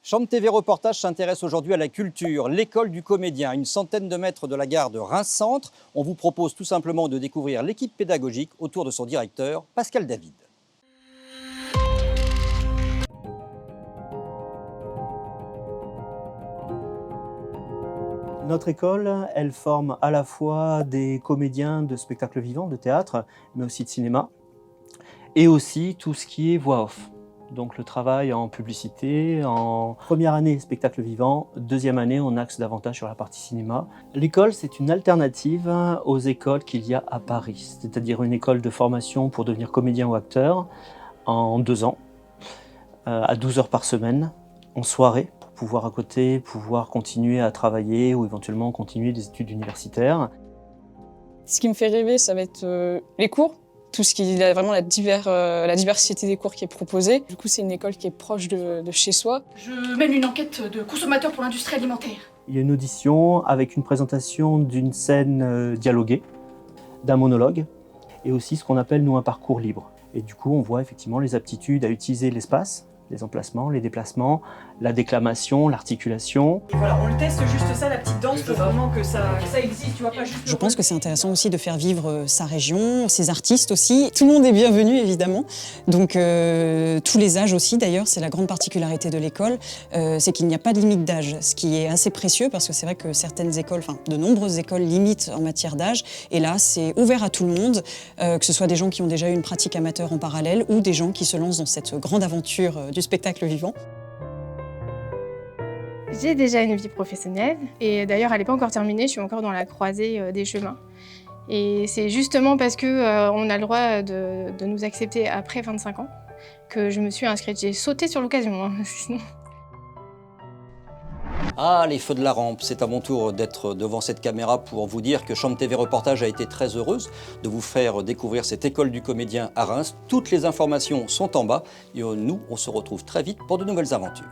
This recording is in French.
Chambre TV Reportage s'intéresse aujourd'hui à la culture, l'école du comédien, à une centaine de mètres de la gare de Reims-Centre. On vous propose tout simplement de découvrir l'équipe pédagogique autour de son directeur, Pascal David. Notre école, elle forme à la fois des comédiens de spectacle vivant, de théâtre, mais aussi de cinéma, et aussi tout ce qui est voix off. Donc le travail en publicité, en première année spectacle vivant, deuxième année on axe davantage sur la partie cinéma. L'école, c'est une alternative aux écoles qu'il y a à Paris, c'est-à-dire une école de formation pour devenir comédien ou acteur en 2 ans, à 12 heures par semaine, en soirée, pour pouvoir à côté, pouvoir continuer à travailler ou éventuellement continuer des études universitaires. Ce qui me fait rêver, ça va être les cours. Tout ce qui est vraiment la diversité des cours qui est proposée. Du coup, c'est une école qui est proche de chez soi. Je mène une enquête de consommateurs pour l'industrie alimentaire. Il y a une audition avec une présentation d'une scène dialoguée, d'un monologue, et aussi ce qu'on appelle, nous, un parcours libre. Et du coup, on voit effectivement les aptitudes à utiliser l'espace, les emplacements, les déplacements, la déclamation, l'articulation. Et voilà, on le teste juste ça, la petite danse, pour vraiment que ça existe, tu vois, pas juste... Je pense que c'est intéressant aussi de faire vivre sa région, ses artistes aussi. Tout le monde est bienvenu, évidemment. Donc, tous les âges aussi, d'ailleurs, c'est la grande particularité de l'école, c'est qu'il n'y a pas de limite d'âge, ce qui est assez précieux parce que c'est vrai que certaines écoles, enfin, de nombreuses écoles limitent en matière d'âge. Et là, c'est ouvert à tout le monde, que ce soit des gens qui ont déjà eu une pratique amateur en parallèle ou des gens qui se lancent dans cette grande aventure du spectacle vivant. J'ai déjà une vie professionnelle et d'ailleurs elle n'est pas encore terminée, je suis encore dans la croisée des chemins. Et c'est justement parce qu'on a le droit de nous accepter après 25 ans que je me suis inscrite. J'ai sauté sur l'occasion, sinon... Ah, les feux de la rampe, c'est à mon tour d'être devant cette caméra pour vous dire que Chambre TV Reportage a été très heureuse de vous faire découvrir cette école du comédien à Reims. Toutes les informations sont en bas et nous, on se retrouve très vite pour de nouvelles aventures.